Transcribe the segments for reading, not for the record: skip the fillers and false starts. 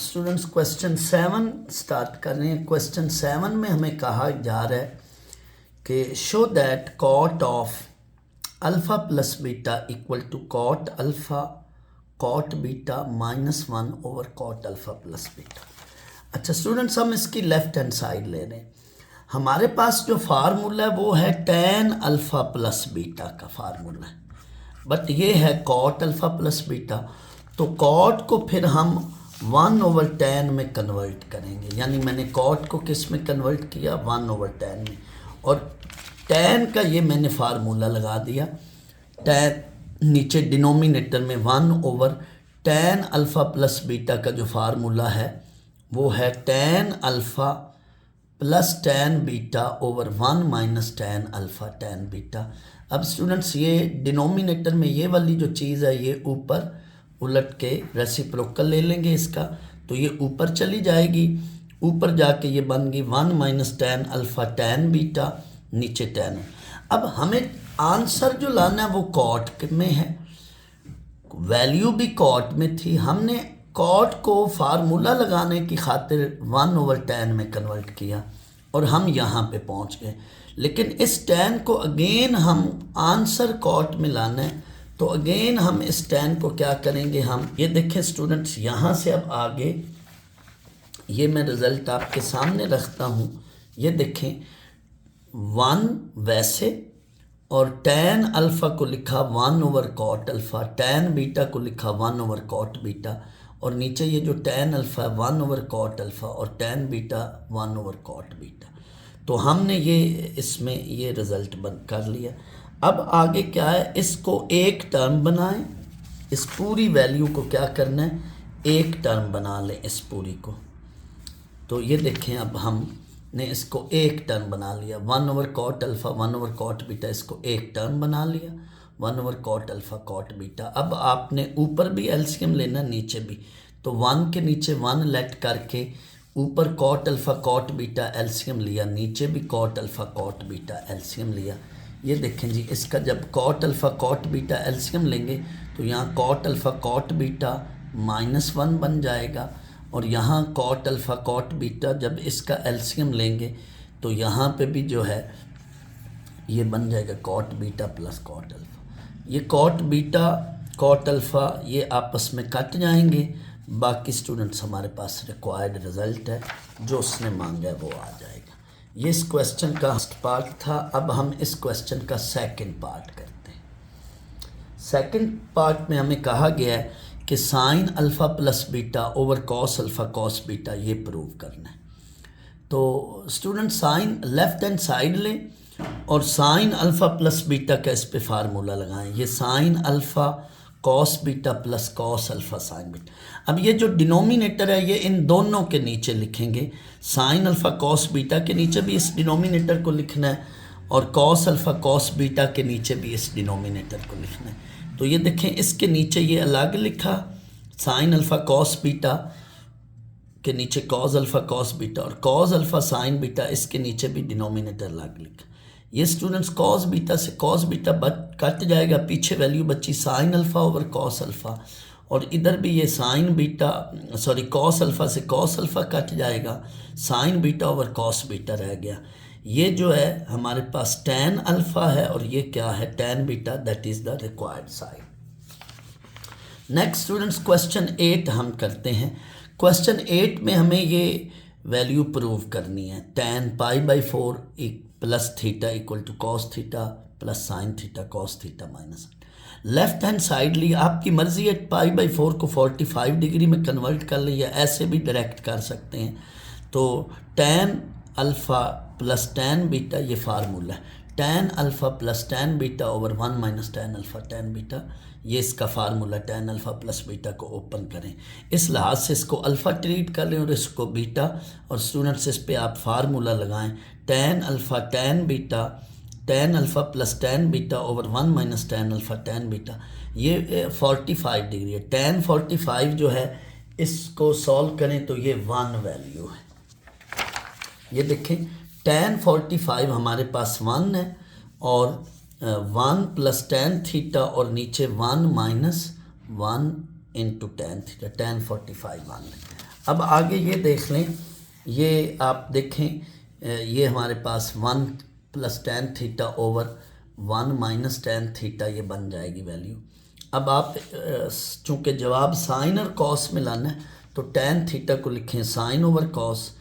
Students question 7 start कर रहे हैं। क्वेश्चन 7 में हमें कहा जा रहा है कि show that cot of alpha plus beta equal to cot alpha cot beta -1 over cot alpha plus beta. अच्छा स्टूडेंट्स, हम इसकी लेफ्ट हैंड साइड ले रहे हैं। हमारे पास जो फार्मूला है वो है tan अल्फ़ा प्लस बीटा का फार्मूला है, बट ये है कॉट अल्फ़ा प्लस बीटा। तो कॉट को फिर हम 1/tan में कन्वर्ट करेंगे, यानी मैंने कॉट को किस में कन्वर्ट किया, 1/tan में, और tan का ये मैंने फार्मूला लगा दिया। tan नीचे डिनोमिनेटर में 1/tan अल्फ़ा प्लस बीटा का जो फार्मूला है वो है tan alpha plus tan beta over 1 minus tan alpha tan beta. अब स्टूडेंट्स ये डिनोमिनेटर में ये वाली जो चीज़ है ये ऊपर उलट के रेसिप्रोकल ले लेंगे इसका, तो ये ऊपर चली जाएगी, ऊपर जाके ये बन गई 1 minus tan alpha tan beta, नीचे tan। अब हमें आंसर जो लाना है वो कॉट में है, वैल्यू भी कॉट में थी। हमने कॉट को फार्मूला लगाने की खातिर 1/tan में कन्वर्ट किया और हम यहाँ पे पहुँच गए। लेकिन इस tan को अगेन हम आंसर कॉट में लाना है, तो अगेन हम इस tan को क्या करेंगे, हम ये देखें स्टूडेंट्स, यहाँ से अब आगे ये मैं रिज़ल्ट आपके सामने रखता हूँ। ये देखें 1 वैसे और tan अल्फ़ा को लिखा 1/cot अल्फ़ा, tan बीटा को लिखा 1/cot बीटा, और नीचे ये जो tan अल्फ़ा 1/cot अल्फ़ा और tan बीटा 1/cot बीटा। तो हमने ये इसमें ये रिज़ल्ट बन कर लिया। अब आगे क्या है, इसको एक टर्म बनाएं, इस पूरी वैल्यू को क्या करना है, एक टर्म बना लें इस पूरी को। तो ये देखें अब हमने इसको एक टर्म बना लिया, 1/cot अल्फ़ा 1/cot बीटा, इसको एक टर्म बना लिया 1/cot अल्फ़ा cot बीटा। अब आपने ऊपर भी एलसीएम लेना, नीचे भी, तो 1 के नीचे 1 लेट करके ऊपर cot alpha cot beta LCM लिया, नीचे भी cot alpha cot beta LCM लिया। ये देखें जी, इसका जब cot alpha cot beta LCM लेंगे तो यहाँ cot अल्फ़ा cot बीटा -1 बन जाएगा, और यहाँ cot अल्फ़ा cot बीटा जब इसका एलसीएम लेंगे तो यहाँ पे भी जो है ये बन जाएगा cot beta plus cot alpha. ये cot बीटा cot अल्फ़ा ये आपस में कट जाएंगे। बाकी स्टूडेंट्स हमारे पास रिक्वायर्ड रिज़ल्ट है, जो उसने मांगा है वो आ जाएगा। ये इस क्वेश्चन का फर्स्ट पार्ट था। अब हम इस क्वेश्चन का सेकंड पार्ट करते हैं। सेकंड पार्ट में हमें कहा गया है कि sine alpha plus beta over cos alpha cos beta ये प्रूव करना है। तो student sine left hand side लें और साइन अल्फ़ा प्लस बीटा का इस पे फार्मूला लगाएं। ये sine alpha cos beta plus cos alpha sine beta. अब ये जो डिनोमिनेटर है ये इन दोनों के नीचे लिखेंगे, साइन अल्फ़ा कॉस बीटा के नीचे भी इस डिनोमिनेटर को लिखना है और कॉस अल्फ़ा कॉस बीटा के नीचे भी इस डिनोमिनेटर को लिखना है। तो ये देखें, इसके नीचे ये अलग लिखा साइन अल्फ़ा कॉस बीटा के नीचे कॉस अल्फ़ा कॉस बीटा, और कॉस अल्फ़ा साइन बीटा इसके नीचे भी डिनोमिनेटर अलग लिखा। ये स्टूडेंट्स कॉस बीटा से कॉस बीटा कट जाएगा, पीछे वैल्यू बची sine alpha over cos alpha, और इधर भी ये साइन बीटा कॉस अल्फ़ा से कॉस अल्फ़ा कट जाएगा, sign beta over cos beta रह गया। ये जो है हमारे पास tan अल्फ़ा है और ये क्या है tan beta, that is the required sine. Next students question 8 हम करते हैं। क्वेश्चन 8 में हमें ये वैल्यू प्रूव करनी है, tan π/4 plus theta equal to cos theta plus sign theta cos theta minus. Left hand side ली, आपकी मर्जी है π/4 को 45 डिग्री में कन्वर्ट कर ले या ऐसे भी डायरेक्ट कर सकते हैं। तो tan alpha plus tan beta ये फार्मूला है, tan alpha plus tan beta over 1 minus tan alpha tan beta, ये इसका formula. tan alpha plus beta को ओपन करें, इस लिहाज से इसको अल्फ़ा ट्रीट कर लें और इसको बीटा, और स्टूडेंट्स इस पे आप फार्मूला लगाएं, tan alpha tan beta tan alpha plus tan beta over 1 minus tan alpha tan beta, ये 45 डिग्री है। tan 45 जो है इसको सॉल्व करें तो ये 1 वैल्यू है। ये देखें tan 45 हमारे पास 1 है, और 1 प्लस tan थीटा और नीचे 1 minus 1 into tan theta, tan 45 1 है। अब आगे ये देख लें, ये आप देखें, ये हमारे पास 1 + tan theta over 1 - tan theta ये बन जाएगी वैल्यू। अब आप चूँकि जवाब साइन और कॉस में लाना है तो tan थीटा को लिखें साइन ओवर कॉस,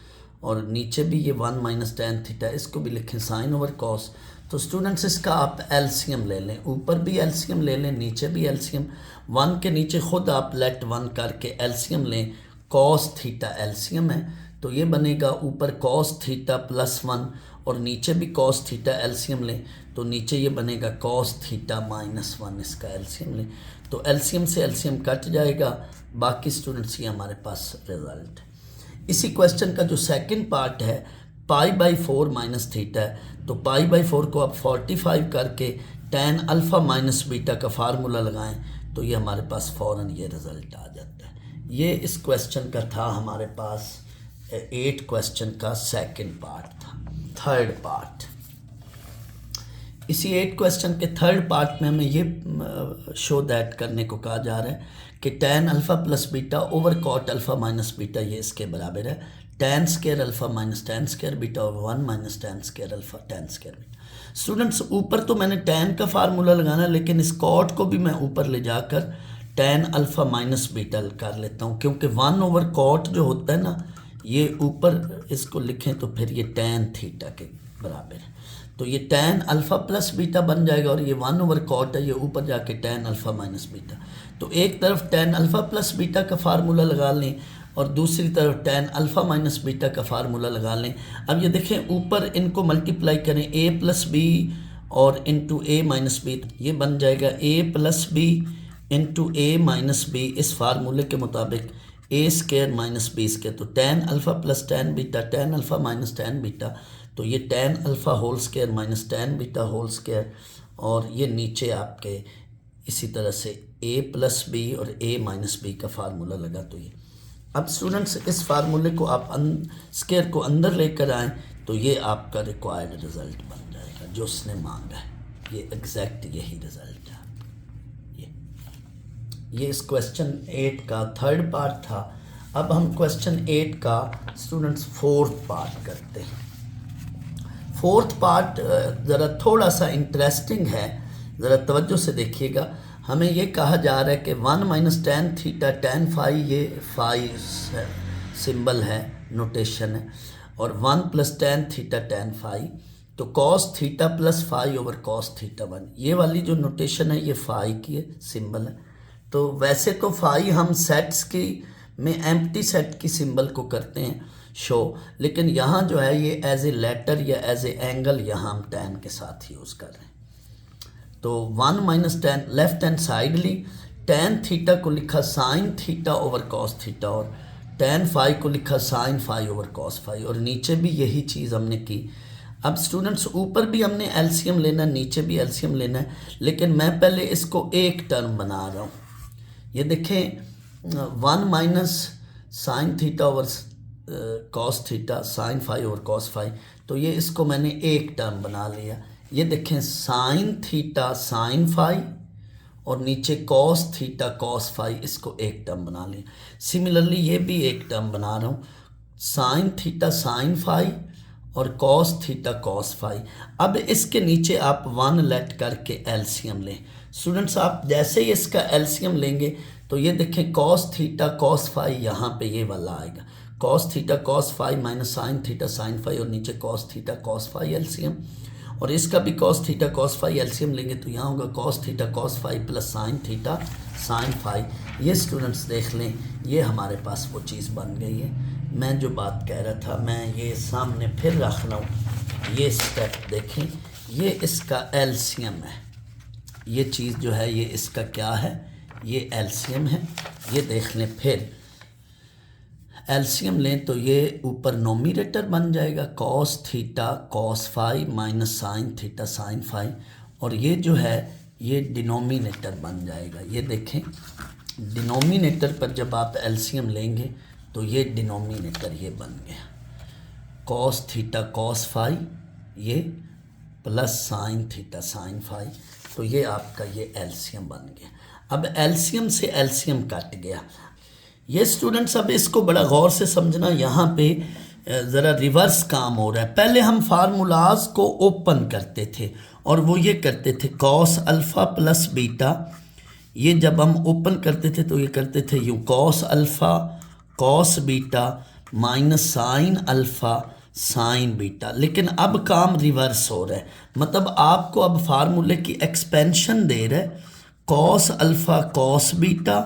और नीचे भी ये 1 - tan थीटा इसको भी लिखें साइन ओवर कॉस। तो स्टूडेंट्स इसका आप एलसीएम ले लें, ऊपर भी एलसीएम ले लें, नीचे भी एलसीएम। 1 के नीचे खुद आप लेट 1 करके एलसीएम लें, कॉस थीटा एलसीएम है तो ये बनेगा ऊपर कॉस थीटा +1 और नीचे भी कॉस थीटा एलसीएम लें तो नीचे ये बनेगा कॉस थीटा -1, इसका एलसीएम लें तो एलसीएम से एलसीएम कट जाएगा। बाकी स्टूडेंट्स ये हमारे पास रिजल्ट है। इसी क्वेश्चन का जो सेकंड पार्ट है π/4 - थीटा है, तो π/4 को आप 45 करके tan अल्फ़ा - बीटा का फार्मूला लगाएं तो ये हमारे पास फ़ौरन ये रिज़ल्ट आ जाता है। ये इस क्वेश्चन का था, हमारे पास 8 क्वेश्चन का सेकंड पार्ट था। थर्ड पार्ट, इसी 8 क्वेश्चन के थर्ड पार्ट में हमें ये शो दैट करने को कहा जा रहा है कि tan alpha + beta over cot alpha - beta ये इसके बराबर है tan square alpha - tan square beta over 1 - tan square alpha tan square beta. Students ऊपर तो मैंने tan का फार्मूला लगाना, लेकिन इस cot को भी मैं ऊपर ले जाकर tan अल्फ़ा - बीटा कर लेता हूँ, क्योंकि 1 ओवर cot जो होता है ना, ये ऊपर इसको लिखें तो फिर ये tan थीटा के बराबर है। तो ये tan अल्फ़ा + बीटा बन जाएगा और ये 1 ओवर cot है, ये ऊपर जाके tan अल्फ़ा - बीटा। तो एक तरफ tan अल्फ़ा + बीटा का फार्मूला लगा लें और दूसरी तरफ tan अल्फ़ा - बीटा का फार्मूला लगा लें। अब ये देखें, ऊपर इनको मल्टीप्लाई करें a + b और इंटू a - b, ये बन जाएगा a + b into a - b। इस फार्मूले के मुताबिक a² - b², तो tan alpha + tan beta tan alpha - tan beta, तो ये tan alpha whole square - tan beta whole square, और ये नीचे आपके इसी तरह से a + b और a - b का फार्मूला लगा। तो ये अब स्टूडेंट्स इस फार्मूले को आप स्क्वायर को अंदर लेकर आएँ तो ये आपका रिक्वायर्ड रिज़ल्ट बन जाएगा जो उसने मांगा है। ये एग्जैक्ट यही रिज़ल्ट है। ये इस क्वेश्चन 8 का थर्ड पार्ट था। अब हम क्वेश्चन 8 का स्टूडेंट्स फोर्थ पार्ट करते हैं। फोर्थ पार्ट ज़रा थोड़ा सा इंटरेस्टिंग है, ज़रा तवज्जो से देखिएगा। हमें ये कहा जा रहा है कि 1 - tan थीटा tan फाई, ये फाई सिंबल है, नोटेशन है, और 1 + tan थीटा tan फाई, तो cos theta + phi over cos theta 1, ये वाली जो नोटेशन है ये फाई की सिंबल है। तो वैसे तो फाई हम सेट्स की में एम्प्टी सेट की सिंबल को करते हैं शो, लेकिन यहाँ जो है ये एज ए लेटर या एज ए एंगल यहाँ हम tan के साथ यूज़ कर रहे हैं। तो 1 - tan लेफ्ट हैंड साइड ली, tan थीटा को लिखा sine theta over cos theta, और tan फाई को लिखा sine phi over cos phi, और नीचे भी यही चीज़ हमने की। अब स्टूडेंट्स ऊपर भी हमने एलसीएम लेना है, नीचे भी एलसीएम लेना है, लेकिन मैं पहले इसको एक टर्म बना रहा हूँ। ये देखें 1 - sine theta over cos theta sine phi over cos phi, तो ये इसको मैंने एक टर्म बना लिया। ये देखें साइन थीटा साइन फाई और नीचे cos थीटा cos फाई, इसको एक टर्म बना लिया। सिमिलरली ये भी एक टर्म बना रहा हूँ, साइन थीटा साइन फाई और cos थीटा cos फाई। अब इसके नीचे आप 1 लेट करके एलसीएम लें। स्टूडेंट्स आप जैसे ही इसका एलसीएम लेंगे तो ये देखें cos थीटा cos फाई, यहाँ पे ये वाला आएगा cos theta cos phi minus sine theta sine phi, और नीचे cos theta cos phi LCM, और इसका भी cos theta cos phi LCM लेंगे तो यहाँ होगा cos theta cos phi plus sign theta sine phi. ये स्टूडेंट्स देख लें, ये हमारे पास वो चीज़ बन गई है। मैं जो बात कह रहा था मैं ये सामने फिर रख रहा हूँ। ये स्टेप देखें, ये इसका एलसीएम है, ये चीज़ जो है ये इसका क्या है, ये एलसीएम है। ये देख लें, फिर एलसीएम लें तो ये ऊपर नोमिनेटर बन जाएगा cos theta cos phi minus sine theta sine phi, और ये जो है ये डिनोमिनेटर बन जाएगा। ये देखें, डिनोमिनेटर पर जब आप एलसीएम लेंगे तो ये डिनोमिनेटर ये बन गया cos थीटा cos फाई ये plus sign theta sine phi, तो ये आपका ये एलसीएम बन गया। अब एलसीएम से एलसीएम कट गया, ये स्टूडेंट्स अब इसको बड़ा गौर से समझना, यहाँ पे ज़रा रिवर्स काम हो रहा है। पहले हम फार्मूलाज को ओपन करते थे और वो ये करते थे कॉस अल्फ़ा प्लस बीटा, ये जब हम ओपन करते थे तो ये करते थे यूँ cos alpha cos beta minus sine alpha sine beta. लेकिन अब काम रिवर्स हो रहा है, मतलब आपको अब फार्मूले की एक्सपेंशन दे रहा है cos alpha cos beta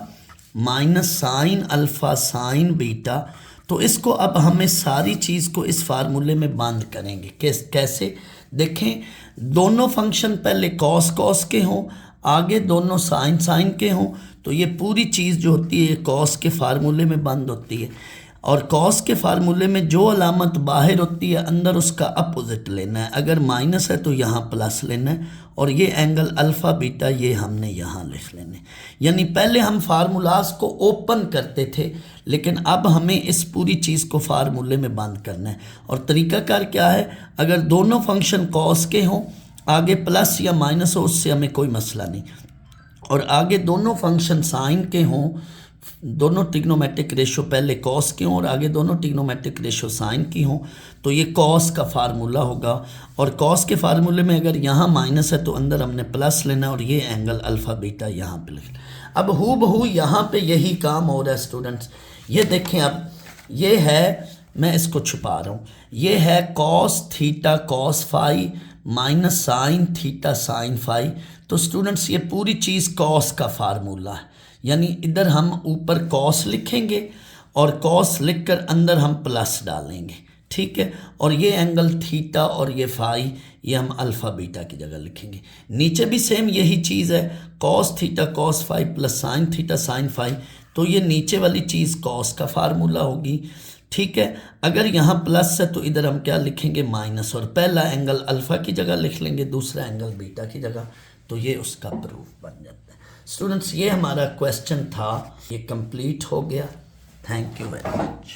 minus sine alpha sine beta. तो इसको अब हमें सारी चीज़ को इस फार्मूले में बंद करेंगे। कैसे देखें, दोनों फंक्शन पहले कॉस कॉस के हों, आगे दोनों साइन साइन के हों, तो ये पूरी चीज़ जो होती है कॉस के फार्मूले में बंद होती है। और कॉस के फार्मूले में जो अलामत बाहर होती है अंदर उसका अपोजिट लेना है। अगर माइनस है तो यहाँ प्लस लेना है, और ये एंगल अल्फ़ा बीटा ये हमने यहाँ लिख लेने। यानी पहले हम फार्मूलाज को ओपन करते थे, लेकिन अब हमें इस पूरी चीज़ को फार्मूले में बंद करना है। और तरीक़ाकार क्या है, अगर दोनों फंक्शन कॉस के हों, आगे प्लस या माइनस हो, उससे हमें कोई मसला नहीं, और आगे दोनों फंक्शन साइन के हों, दोनों ट्रिग्नोमेट्रिक रेशो पहले कॉस के हों और आगे दोनों ट्रिग्नोमेट्रिक रेशो साइन की हों, तो ये कॉस का फार्मूला होगा। और कॉस के फार्मूले में अगर यहाँ माइनस है तो अंदर हमने प्लस लेना, और ये एंगल अल्फ़ा बीटा यहाँ पे लिखना। अब हू बहू यहाँ पे यही काम हो रहा है स्टूडेंट्स। ये देखें, अब ये है, मैं इसको छुपा रहा हूँ, ये है cos theta cos phi minus sine theta sine phi. तो स्टूडेंट्स ये पूरी चीज़ कॉस का फार्मूला है, यानी इधर हम ऊपर कॉस लिखेंगे और कॉस लिखकर अंदर हम प्लस डालेंगे, ठीक है। और ये एंगल थीटा और ये फाई ये हम अल्फ़ा बीटा की जगह लिखेंगे। नीचे भी सेम यही चीज़ है, cos theta cos phi plus sign theta sine phi, तो ये नीचे वाली चीज़ कॉस का फार्मूला होगी, ठीक है। अगर यहाँ प्लस है तो इधर हम क्या लिखेंगे माइनस, और पहला एंगल अल्फ़ा की जगह लिख लेंगे, दूसरा एंगल बीटा की जगह, तो ये उसका प्रूफ बन जाता है। स्टूडेंट्स ये हमारा क्वेश्चन था, ये कंप्लीट हो गया। Thank you very much.